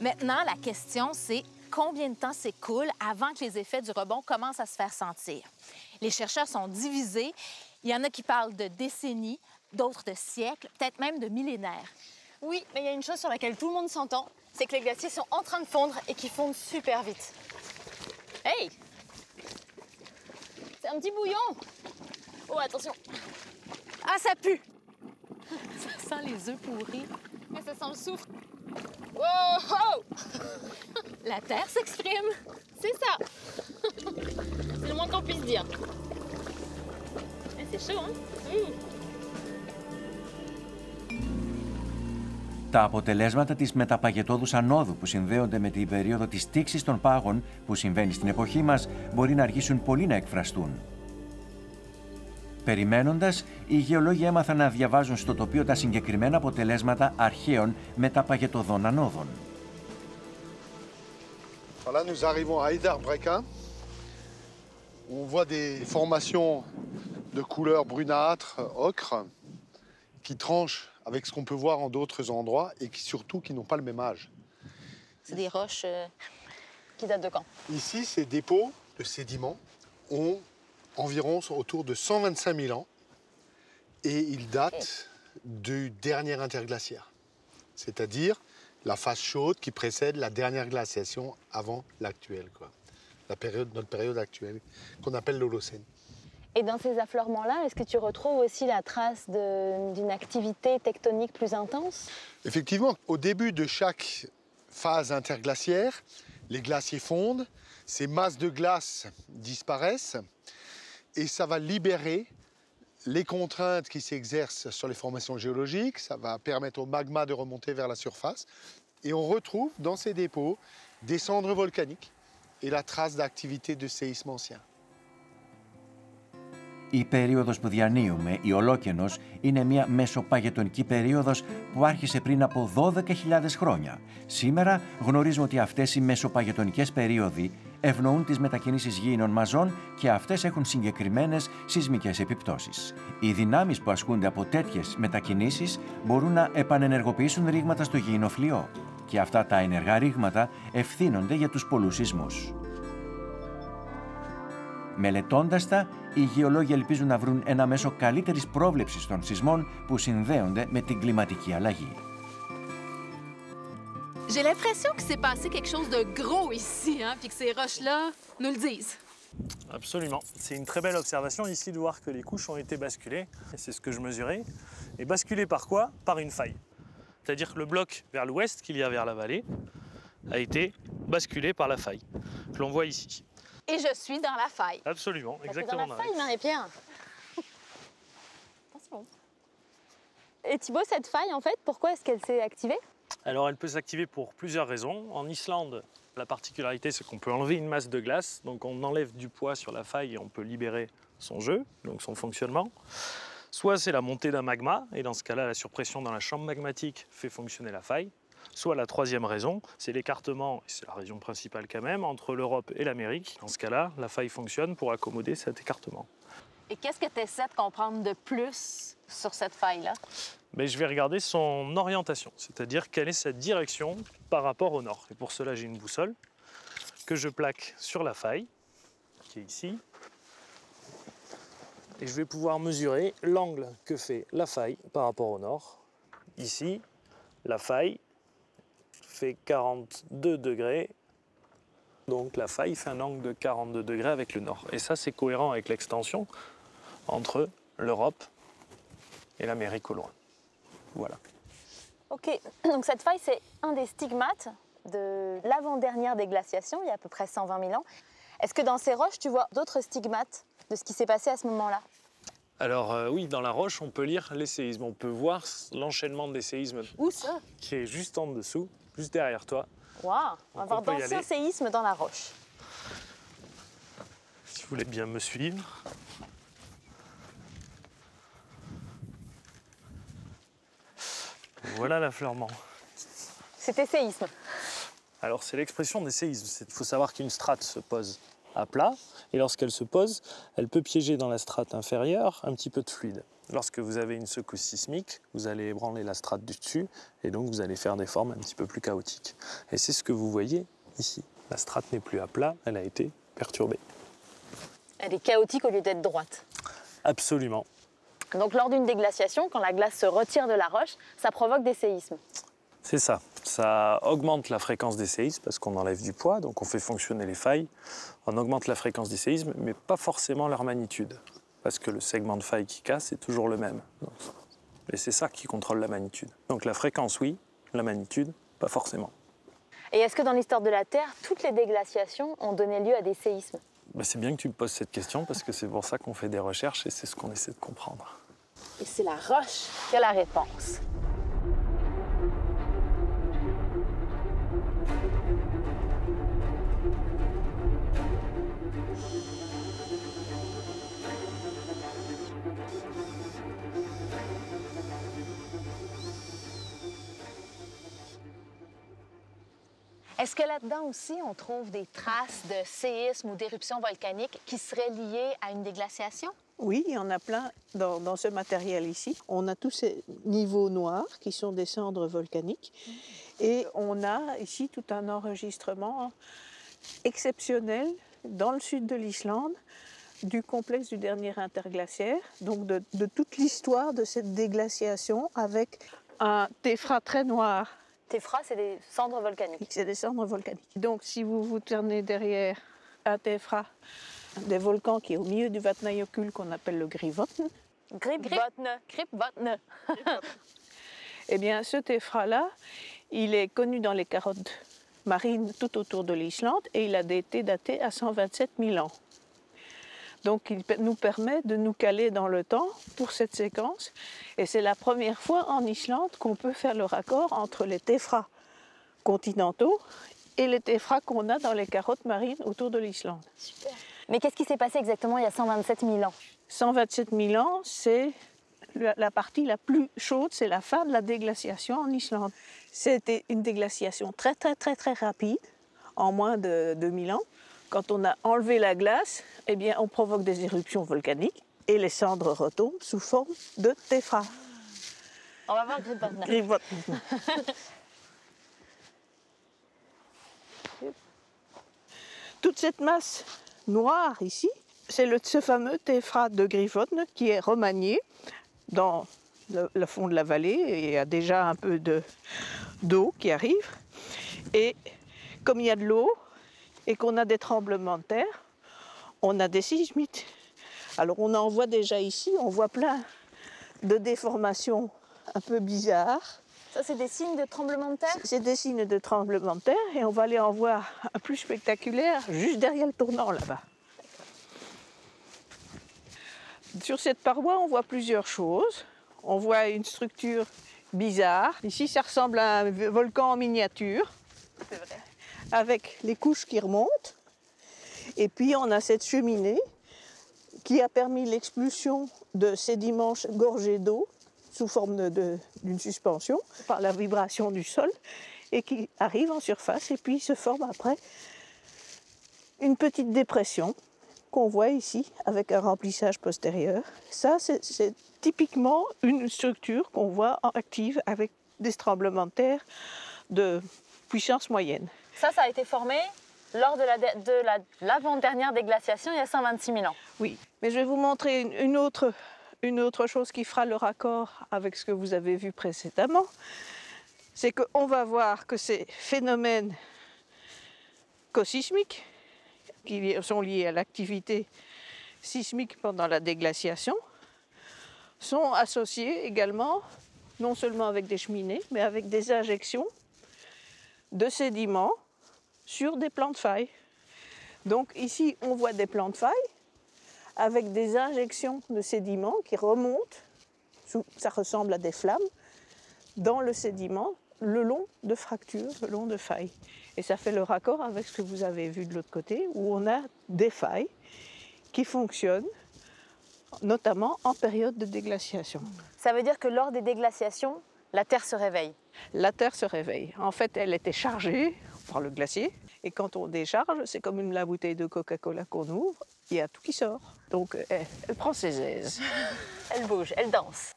Maintenant, la question, c'est combien de temps s'écoule avant que les effets du rebond commencent à se faire sentir? Les chercheurs sont divisés. Il y en a qui parlent de décennies, d'autres de siècles, peut-être même de millénaires. Oui, mais il y a une chose sur laquelle tout le monde s'entend, c'est que les glaciers sont en train de fondre et qu'ils fondent super vite. Hey! C'est un petit bouillon! Oh, attention! Ah, ça pue! Ça sent les œufs pourris. Mais ça sent le soufre. Wow! Oh! La terre s'exprime. C'est ça! C'est le moins qu'on puisse dire. Eh, c'est chaud, hein? Τα αποτελέσματα της μεταπαγετώδους ανόδου που συνδέονται με την περίοδο της τήξης των πάγων που συμβαίνει στην εποχή μας μπορεί να αργήσουν πολύ να εκφραστούν. Περιμένοντας, οι γεωλόγοι έμαθαν να διαβάζουν στο τοπίο τα συγκεκριμένα αποτελέσματα αρχαίων μεταπαγετωδών ανόδων. Voilà, nous arrivons à Idar-Breka. On voit des formations de couleur brunâtre, ocre, qui tranchent avec ce qu'on peut voir en d'autres endroits et qui surtout qui n'ont pas le même âge. C'est des roches qui datent de quand? Ici, ces dépôts de sédiments ont environ autour de 125 000 ans et ils datent du dernier interglaciaire, c'est-à-dire la phase chaude qui précède la dernière glaciation avant l'actuelle, quoi. Notre période actuelle, qu'on appelle l'Holocène. Et dans ces affleurements-là, est-ce que tu retrouves aussi la trace d'une activité tectonique plus intense? Effectivement, au début de chaque phase interglaciaire, les glaciers fondent, ces masses de glace disparaissent et ça va libérer les contraintes qui s'exercent sur les formations géologiques, ça va permettre au magma de remonter vers la surface et on retrouve dans ces dépôts des cendres volcaniques et la trace d'activité de séisme ancien. Η περίοδος που διανύουμε, η Ολόκενος, είναι μια μεσοπαγετονική περίοδος που άρχισε πριν από 12.000 χρόνια. Σήμερα γνωρίζουμε ότι αυτές οι μεσοπαγετονικές περίοδοι ευνοούν τις μετακινήσεις γήινων μαζών και αυτές έχουν συγκεκριμένες σεισμικές επιπτώσεις. Οι δυνάμεις που ασκούνται από τέτοιες μετακινήσεις μπορούν να επανενεργοποιήσουν ρήγματα στο γήινο φλοιό και αυτά τα ενεργά ρήγματα ευθύνονται για τους πολλούς σεισμούς. Μελετώντας τα, οι γεωλόγοι ελπίζουν να βρουν ένα μέσο καλύτερης πρόβλεψης των σεισμών που συνδέονται με την κλιματική αλλαγή. J'ai l'impression que s'est passé quelque chose de gros ici, hein, puis que ces roches-là nous le disent. Absolument. C'est une très belle observation ici de voir que les couches ont été basculées, et c'est ce que je mesurais. Et basculées par quoi? Par une faille. C'est-à-dire que le bloc vers l'ouest qu'il y a vers la vallée a été basculé par la faille que l'on voit ici. Et je suis dans la faille. Absolument, exactement. Dans la faille, Marie-Pierre. Attention. Et Thibaut, cette faille, en fait, pourquoi est-ce qu'elle s'est activée? Alors, elle peut s'activer pour plusieurs raisons. En Islande, la particularité, c'est qu'on peut enlever une masse de glace. Donc, on enlève du poids sur la faille et on peut libérer son jeu, donc son fonctionnement. Soit c'est la montée d'un magma, et dans ce cas-là, la surpression dans la chambre magmatique fait fonctionner la faille. Soit la troisième raison, c'est l'écartement, et c'est la région principale quand même, entre l'Europe et l'Amérique. Dans ce cas-là, la faille fonctionne pour accommoder cet écartement. Et qu'est-ce que tu essaies de comprendre de plus sur cette faille-là? Mais je vais regarder son orientation, c'est-à-dire quelle est sa direction par rapport au nord. Et pour cela, j'ai une boussole que je plaque sur la faille, qui est ici. Et je vais pouvoir mesurer l'angle que fait la faille par rapport au nord. Ici, la faille fait 42 degrés. Donc la faille fait un angle de 42 degrés avec le nord. Et ça, c'est cohérent avec l'extension entre l'Europe et l'Amérique au loin. Voilà. Ok, donc cette faille, c'est un des stigmates de l'avant-dernière des glaciations, il y a à peu près 120 000 ans. Est-ce que dans ces roches, tu vois d'autres stigmates de ce qui s'est passé à ce moment-là? Alors oui, dans la roche, on peut lire les séismes. On peut voir l'enchaînement des séismes. Où ça? Qui est juste en dessous. juste derrière toi. Waouh, on va Donc, on voir peut y d'anciens aller. séismes dans la roche. Si vous voulez bien me suivre. Voilà l'affleurement. C'était séisme. Alors c'est l'expression des séismes. Il faut savoir qu'une strate se pose à plat et lorsqu'elle se pose, elle peut piéger dans la strate inférieure un petit peu de fluide. Lorsque vous avez une secousse sismique, vous allez ébranler la strate du dessus et donc vous allez faire des formes un petit peu plus chaotiques. Et c'est ce que vous voyez ici. La strate n'est plus à plat, elle a été perturbée. Elle est chaotique au lieu d'être droite. Absolument. Donc lors d'une déglaciation, quand la glace se retire de la roche, ça provoque des séismes. C'est ça. Ça augmente la fréquence des séismes parce qu'on enlève du poids, donc on fait fonctionner les failles. On augmente la fréquence des séismes, mais pas forcément leur magnitude. Parce que le segment de faille qui casse est toujours le même. Et c'est ça qui contrôle la magnitude. Donc la fréquence, oui, la magnitude, pas forcément. Et est-ce que dans l'histoire de la Terre, toutes les déglaciations ont donné lieu à des séismes? Ben, c'est bien que tu me poses cette question parce que c'est pour ça qu'on fait des recherches et c'est ce qu'on essaie de comprendre. Et c'est la roche qui a la réponse. Est-ce que là-dedans aussi, on trouve des traces de séismes ou d'éruptions volcaniques qui seraient liées à une déglaciation? Oui, il y en a plein dans ce matériel ici. On a tous ces niveaux noirs qui sont des cendres volcaniques. Et on a ici tout un enregistrement exceptionnel dans le sud de l'Islande du complexe du dernier interglaciaire, donc de toute l'histoire de cette déglaciation avec un téphra très noir. Téphra, c'est des cendres volcaniques. C'est des cendres volcaniques. Donc si vous vous tournez derrière un téphra, des volcans qui est au milieu du Vatnajökull qu'on appelle le Gripvatn. Gripvatn. Eh bien, ce téphra-là, il est connu dans les carottes marines tout autour de l'Islande et il a été daté à 127 000 ans. Donc, il nous permet de nous caler dans le temps pour cette séquence. Et c'est la première fois en Islande qu'on peut faire le raccord entre les téphras continentaux et les téphras qu'on a dans les carottes marines autour de l'Islande. Super. Mais qu'est-ce qui s'est passé exactement il y a 127 000 ans? 127 000 ans, c'est la partie la plus chaude, c'est la fin de la déglaciation en Islande. C'était une déglaciation très rapide, en moins de 2000 ans. Quand on a enlevé la glace, eh bien, on provoque des éruptions volcaniques et les cendres retombent sous forme de téphra. On va voir Gripvatn. Toute cette masse noire ici, c'est ce fameux téphra de Gripvatn qui est remanié dans le fond de la vallée et il y a déjà un peu d'eau qui arrive. Et comme il y a de l'eau et qu'on a des tremblements de terre, on a des sismites. Alors on en voit déjà ici, on voit plein de déformations un peu bizarres. Ça, c'est des signes de tremblement de terre? C'est des signes de tremblement de terre et on va aller en voir un plus spectaculaire juste derrière le tournant là-bas. Sur cette paroi, on voit plusieurs choses. On voit une structure bizarre. Ici, ça ressemble à un volcan en miniature. C'est vrai. Avec les couches qui remontent. Et puis, on a cette cheminée qui a permis l'expulsion de sédiments gorgés d'eau sous forme d'une suspension par la vibration du sol et qui arrive en surface et puis se forme après une petite dépression qu'on voit ici avec un remplissage postérieur. Ça, c'est typiquement une structure qu'on voit active avec des tremblements de terre de puissance moyenne. Ça a été formé lors de l'avant-dernière déglaciation il y a 126 000 ans. Oui, mais je vais vous montrer une autre chose qui fera le raccord avec ce que vous avez vu précédemment. C'est qu'on va voir que ces phénomènes cosismiques qui sont liés à l'activité sismique pendant la déglaciation sont associés également, non seulement avec des cheminées, mais avec des injections de sédiments sur des plans de faille. Donc ici, on voit des plans de faille avec des injections de sédiments qui remontent, ça ressemble à des flammes, dans le sédiment le long de fractures, le long de failles. Et ça fait le raccord avec ce que vous avez vu de l'autre côté, où on a des failles qui fonctionnent, notamment en période de déglaciation. Ça veut dire que lors des déglaciations, la Terre se réveille. La Terre se réveille. En fait, elle était chargée par le glacier. Et quand on décharge, c'est comme la bouteille de Coca-Cola qu'on ouvre, il y a tout qui sort. Donc, elle prend ses aises. Elle bouge, elle danse.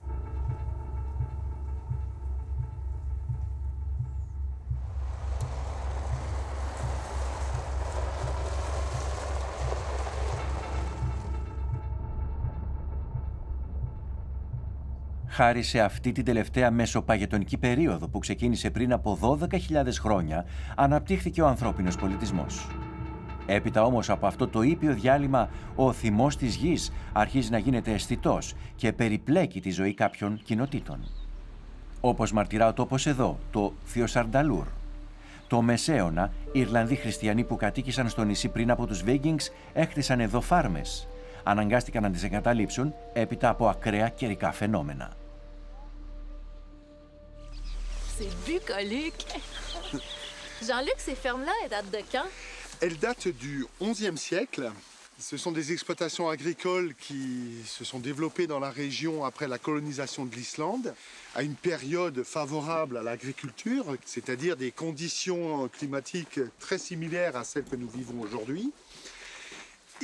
Χάρη σε αυτή την τελευταία μεσοπαγετονική περίοδο που ξεκίνησε πριν από 12.000 χρόνια, αναπτύχθηκε ο ανθρώπινος πολιτισμός. Έπειτα όμως από αυτό το ήπιο διάλειμμα, ο θυμός της γης αρχίζει να γίνεται αισθητός και περιπλέκει τη ζωή κάποιων κοινοτήτων. Όπως μαρτυρά ο τόπος εδώ, το Θειοσαρνταλούρ. Το Μεσαίωνα, οι Ιρλανδοί χριστιανοί που κατοίκησαν στο νησί πριν από τους Βίκινγκς έκτισαν εδώ φάρμες. Αναγκάστηκαν να τις εγκαταλείψουν έπειτα από ακραία καιρικά φαινόμενα. C'est bucolique. Jean-Luc, ces fermes-là, elles datent de quand? Elles datent du XIe siècle. Ce sont des exploitations agricoles qui se sont développées dans la région après la colonisation de l'Islande, à une période favorable à l'agriculture, c'est-à-dire des conditions climatiques très similaires à celles que nous vivons aujourd'hui.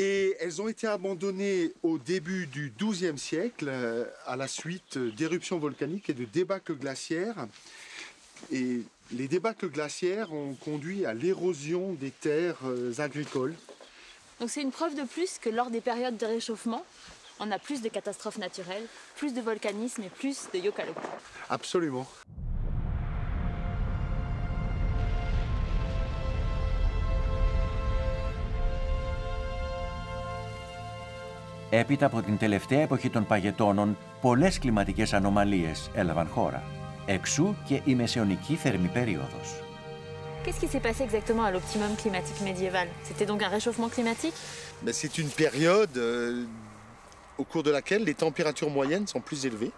Et elles ont été abandonnées au début du XIIe siècle à la suite d'éruptions volcaniques et de débâcles glaciaires. Et les débâcles glaciaires ont conduit à l'érosion des terres agricoles. Donc c'est une preuve de plus que lors des périodes de réchauffement, on a plus de catastrophes naturelles, plus de volcanisme et plus de yokalo. Absolument. Έπειτα από την τελευταία εποχή των παγετώνων, πολλές κλιματικές ανομαλίες έλαβαν χώρα. Εξού και η μεσαιωνική θερμή περίοδος. Qu'est-ce qui s'est passé exactement à l'optimum climatique médiéval? C'était donc un réchauffement climatique? C'est une période au cours de laquelle les températures moyennes sont plus élevées,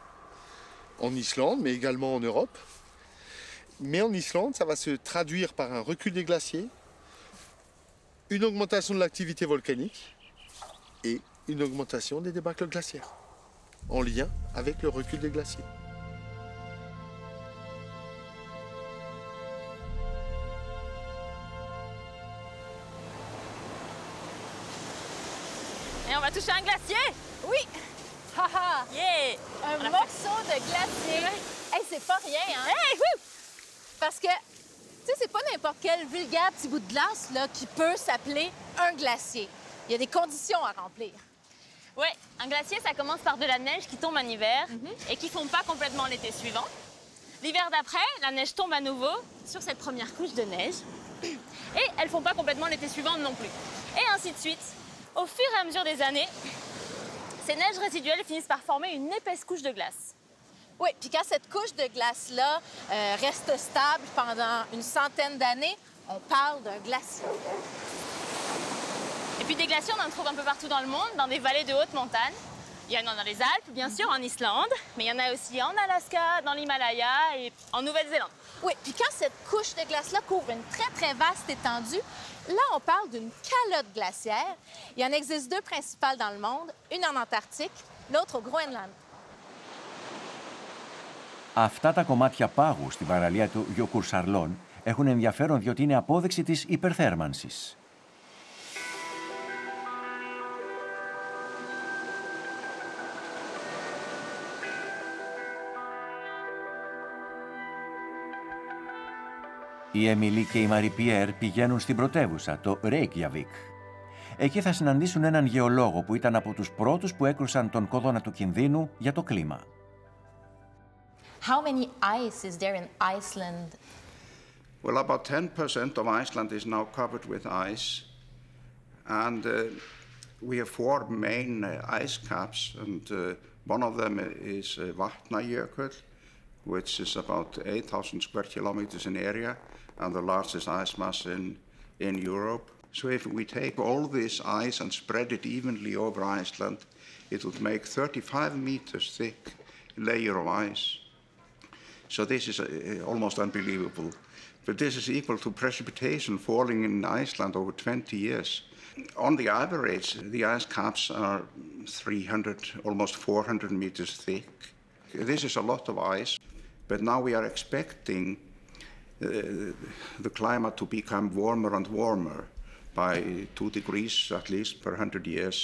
en Islande, mais également en Europe. Mais en Islande, ça va se traduire par un recul des glaciers, une augmentation de l'activité volcanique et une augmentation des débâcles glaciaires, en lien avec le recul des glaciers. Et on va toucher un glacier? Oui! Haha! Yeah! Un morceau de glacier. Hey, c'est pas rien, hein? Hey, wouh! Parce que, tu sais, c'est pas n'importe quel vulgaire petit bout de glace là, qui peut s'appeler un glacier. Il y a des conditions à remplir. Ouais, un glacier, ça commence par de la neige qui tombe en hiver et qui fond pas complètement l'été suivant. L'hiver d'après, la neige tombe à nouveau sur cette première couche de neige et elle fond pas complètement l'été suivant non plus. Et ainsi de suite. Au fur et à mesure des années, ces neiges résiduelles finissent par former une épaisse couche de glace. Oui, puis quand cette couche de glace-là reste stable pendant une centaine d'années, on parle d'un glacier. Et puis des glaciers, on en trouve un peu partout dans le monde, dans des vallées de haute montagne. Il y en a dans les Alpes, bien sûr, en Islande, mais il y en a aussi en Alaska, dans l'Himalaya et en Nouvelle-Zélande. Oui, puis quand cette couche de glace-là couvre une très, très vaste étendue, là, on parle d'une calotte glaciaire. Il y en existe deux principales dans le monde, une en Antarctique, l'autre au Groenland. Αυτά τα κομμάτια πάγου στην παραλία του Jökulsárlón έχουν ενδιαφέρον διότι είναι απόδειξη της υπερθέρμανσης. Η Εμιλή και η Μαρί Πιέρ πηγαίνουν στην πρωτεύουσα, το Reykjavik. Εκεί θα συναντήσουν έναν γεωλόγο που ήταν από τους πρώτους που έκρουσαν τον κόδωνα του κινδύνου για το κλίμα. How many ice is there in Iceland? Well, about 10% of Iceland is now covered with ice. And we have four main ice caps, and one of them is Vatnajökull, which is about 8,000 square kilometers in area, and the largest ice mass in Europe. So if we take all this ice and spread it evenly over Iceland, it would make 35 meters thick layer of ice. So this is almost unbelievable. But this is equal to precipitation falling in Iceland over 20 years. On the average, the ice caps are 300, almost 400 meters thick. This is a lot of ice, but now we are expecting the climate to become warmer and warmer by 2 degrees at least per 100 years.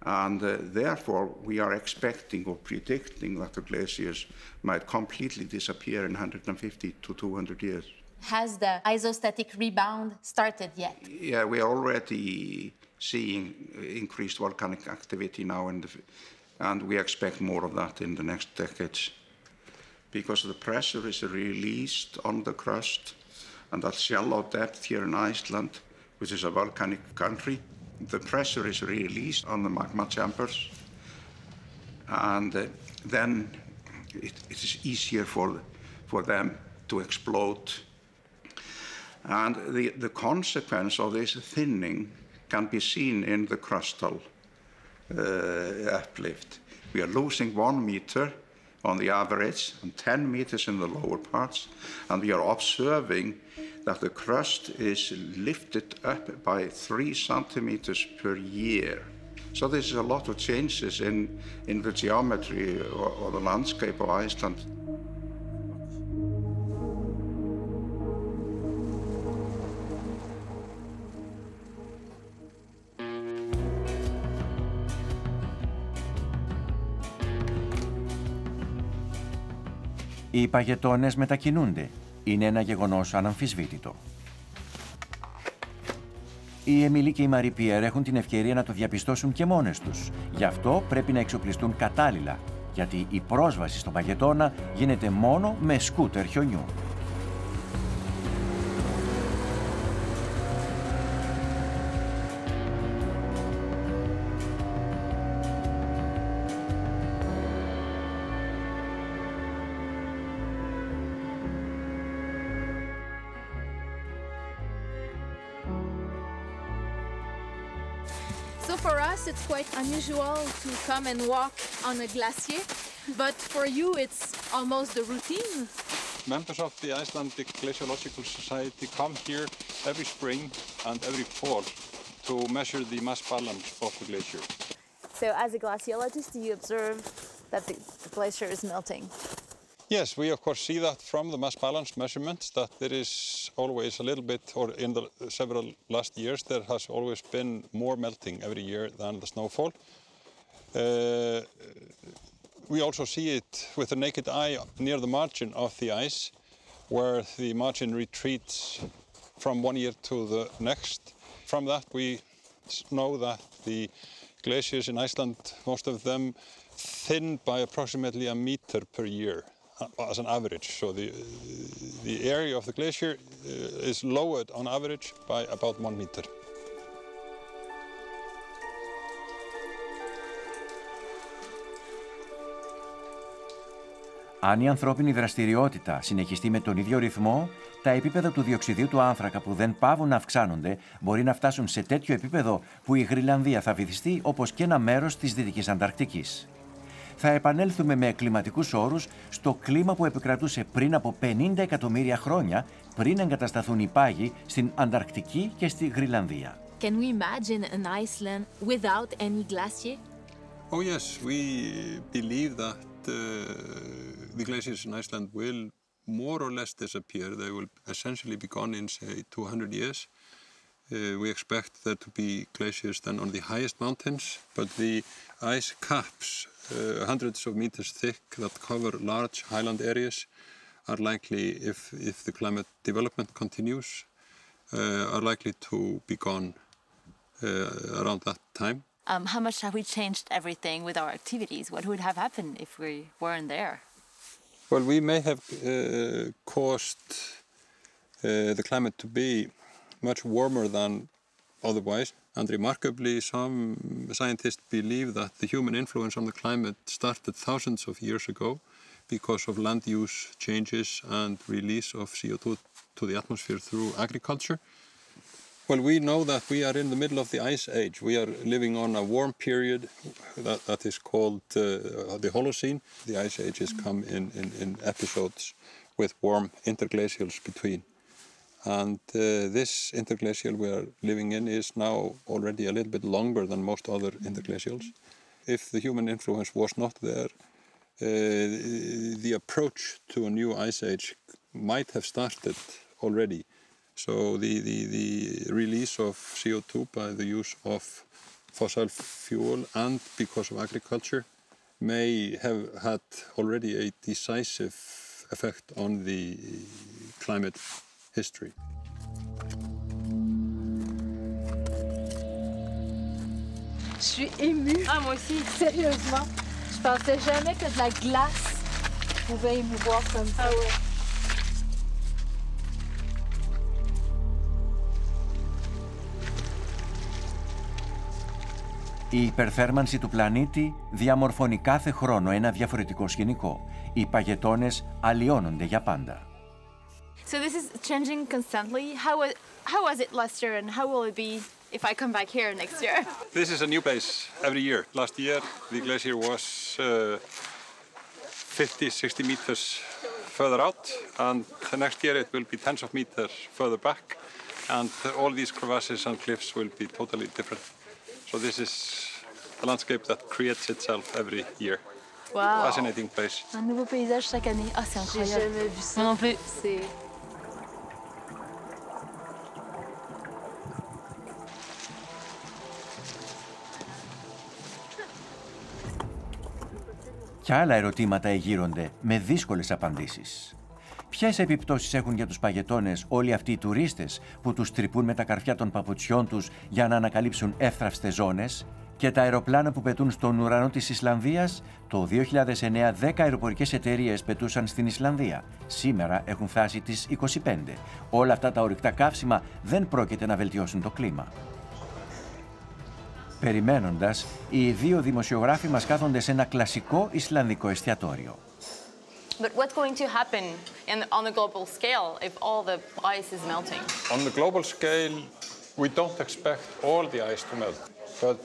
And therefore, we are expecting or predicting that the glaciers might completely disappear in 150 to 200 years. Has the isostatic rebound started yet? Yeah, we are already seeing increased volcanic activity now, and we expect more of that in the next decades. Because the pressure is released on the crust, and at shallow depth here in Iceland, which is a volcanic country, the pressure is released on the magma chambers, and then it is easier for them to explode. And the consequence of this thinning can be seen in the crustal uplift. We are losing 1 meter on the average and 10 meters in the lower parts, and we are observing that the crust is lifted up by 3 centimeters per year. So there's a lot of changes in the geometry or the landscape of Iceland. Οι παγετώνες μετακινούνται. Είναι ένα γεγονός αναμφισβήτητο. Η Εμιλή και η Μαρί Πιέρ έχουν την ευκαιρία να το διαπιστώσουν και μόνες τους. Γι' αυτό πρέπει να εξοπλιστούν κατάλληλα, γιατί η πρόσβαση στον παγετώνα γίνεται μόνο με σκούτερ χιονιού. So for us, it's quite unusual to come and walk on a glacier, but for you, it's almost the routine. Members of the Icelandic Glaciological Society come here every spring and every fall to measure the mass balance of the glacier. So as a glaciologist, do you observe that the glacier is melting? Yes, we of course see that from the mass balance measurements, that there is always a little bit, or in the several last years, there has always been more melting every year than the snowfall. We also see it with the naked eye near the margin of the ice, where the margin retreats from one year to the next. From that we know that the glaciers in Iceland, most of them thin by approximately a meter per year as an average. So the area of the glacier is lowered on average by about 1 meter. Αν η ανθρώπινη δραστηριότητα συνεχιστεί με τον ίδιο ρυθμό, τα επίπεδα του διοξιδίου του άνθρακα που δεν παύουν να αυξάνονται μπορεί να φτάσουν σε τέτοιο επίπεδο που η Γροιλανδία θα βυθιστεί όπως και ένα μέρος της Δυτικής Ανταρκτικής. Θα επανέλθουμε με κλιματικούς όρους στο κλίμα που επικρατούσε πριν από 50 εκατομμύρια χρόνια, πριν εγκατασταθούν οι πάγοι στην Ανταρκτική και στη Γροιλανδία. Can we imagine an Iceland without any glacier? Oh yes, we believe that the glaciers in Iceland will more or less disappear. They will essentially be gone in, say, 200 years. We expect there to be glaciers then on the highest mountains, but the ice caps, hundreds of meters thick, that cover large highland areas, are likely, if the climate development continues, are likely to be gone around that time. How much have we changed everything with our activities? What would have happened if we weren't there? Well, we may have caused the climate to be much warmer than otherwise. And remarkably, some scientists believe that the human influence on the climate started thousands of years ago because of land use changes and release of CO2 to the atmosphere through agriculture. Well, we know that we are in the middle of the ice age. We are living on a warm period that is called the Holocene. The ice ages come in episodes with warm interglacials between. And this interglacial we are living in is now already a little bit longer than most other interglacials. If the human influence was not there, the approach to a new ice age might have started already. So the release of CO2 by the use of fossil fuel and because of agriculture may have had already a decisive effect on the climate history. Je suis émue. Ah, moi aussi. Sérieusement. Je pensais jamais que de la glace pouvait émouvoir comme ça. Ah ouais. Η υπερθέρμανση του πλανήτη διαμορφώνει κάθε χρόνο ένα διαφορετικό σκηνικό. Οι παγετώνες αλλοιώνονται για πάντα. So this is changing constantly. How was it last year and how will it be if I come back here next year? This is a new place every year. Last year the glacier was 50, 60 meters further out, and the next year it will be tens of meters further back, and all these crevasses and cliffs will be totally different. So this is a landscape that creates itself every year. Wow. Fascinating place. Un nouveau paysage chaque année. Ah, c'est incroyable. J'ai jamais vu ça. Moi non plus. C'est... Κι άλλα ερωτήματα εγείρονται με δύσκολες απαντήσεις. Ποιες επιπτώσεις έχουν για τους παγετώνες όλοι αυτοί οι τουρίστες που τους τρυπούν με τα καρφιά των παπουτσιών τους για να ανακαλύψουν εύθραυστες ζώνες, και τα αεροπλάνα που πετούν στον ουρανό της Ισλανδίας? Το 2009 10 αεροπορικές εταιρείες πετούσαν στην Ισλανδία. Σήμερα έχουν φτάσει τις 25. Όλα αυτά τα ορυκτά καύσιμα δεν πρόκειται να βελτιώσουν το κλίμα. Περιμένοντας, οι δύο δημοσιογράφοι μας κάθονται σε ένα κλασικό Ισλανδικό εστιατόριο. But what's going to happen on the global scale if all the ice is melting? On the global scale, we don't expect all the ice to melt, but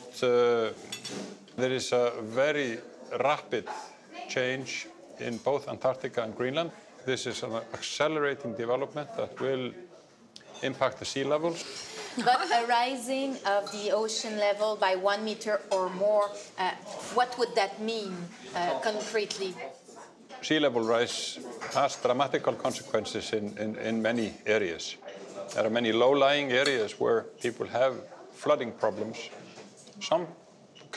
there is a very rapid change in both Antarctica and Greenland. This is an accelerating development that will impact the sea levels. But a rising of the ocean level by 1 meter or more, what would that mean concretely? Sea level rise has dramatical consequences in many areas. There are many low-lying areas where people have flooding problems. Some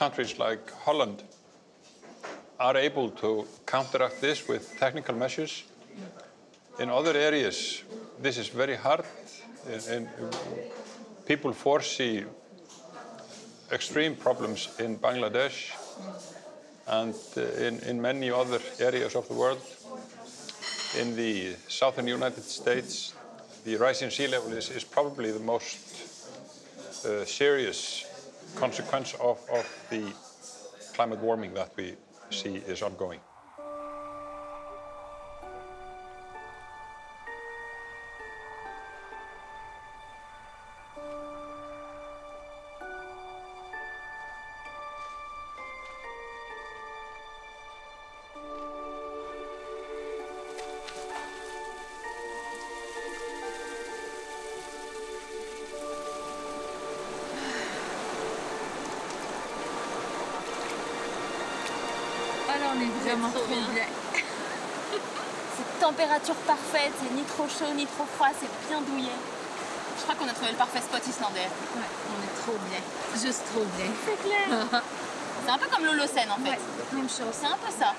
countries like Holland are able to counteract this with technical measures. In other areas, this is very hard. People foresee extreme problems in Bangladesh and in many other areas of the world. In the southern United States, the rising sea level is probably the most serious consequence of the climate warming that we see is ongoing. On est vraiment trop bien. Cette température parfaite, c'est ni trop chaud ni trop froid, c'est bien douillet. Je crois qu'on a trouvé le parfait spot islandais. Ouais, on est trop bien. Juste trop bien. C'est clair. C'est un peu comme l'Holocène en fait. Ouais, même chose. C'est un peu ça,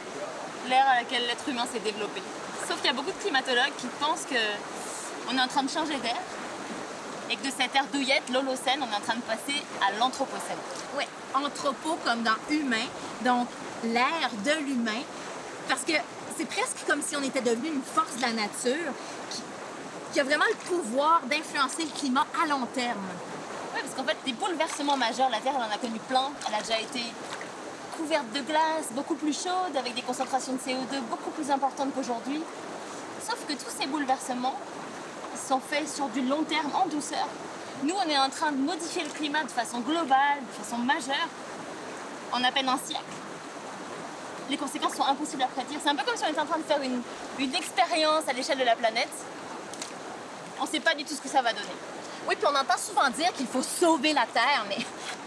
l'ère à laquelle l'être humain s'est développé. Sauf qu'il y a beaucoup de climatologues qui pensent qu'on est en train de changer d'air et que de cette ère douillette, l'Holocène, on est en train de passer à l'Anthropocène. Ouais, anthropo comme dans humain, donc l'ère de l'humain, parce que c'est presque comme si on était devenu une force de la nature qui a vraiment le pouvoir d'influencer le climat à long terme. Oui, parce qu'en fait, des bouleversements majeurs, la Terre, elle en a connu plein. Elle a déjà été couverte de glace, beaucoup plus chaude, avec des concentrations de CO2 beaucoup plus importantes qu'aujourd'hui. Sauf que tous ces bouleversements sont faits sur du long terme, en douceur. Nous, on est en train de modifier le climat de façon globale, de façon majeure, en à peine un siècle. les conséquences sont impossibles à prédire. C'est un peu comme si on était en train de faire une expérience à l'échelle de la planète. On ne sait pas du tout ce que ça va donner. Oui, puis on entend souvent dire qu'il faut sauver la Terre, mais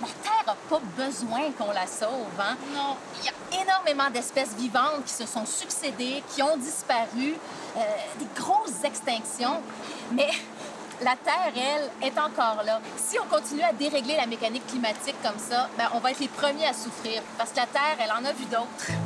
la Terre n'a pas besoin qu'on la sauve, hein? Non. Il y a énormément d'espèces vivantes qui se sont succédées, qui ont disparu, des grosses extinctions, mais la Terre, elle, est encore là. Si on continue à dérégler la mécanique climatique comme ça, ben, on va être les premiers à souffrir, parce que la Terre, elle en a vu d'autres.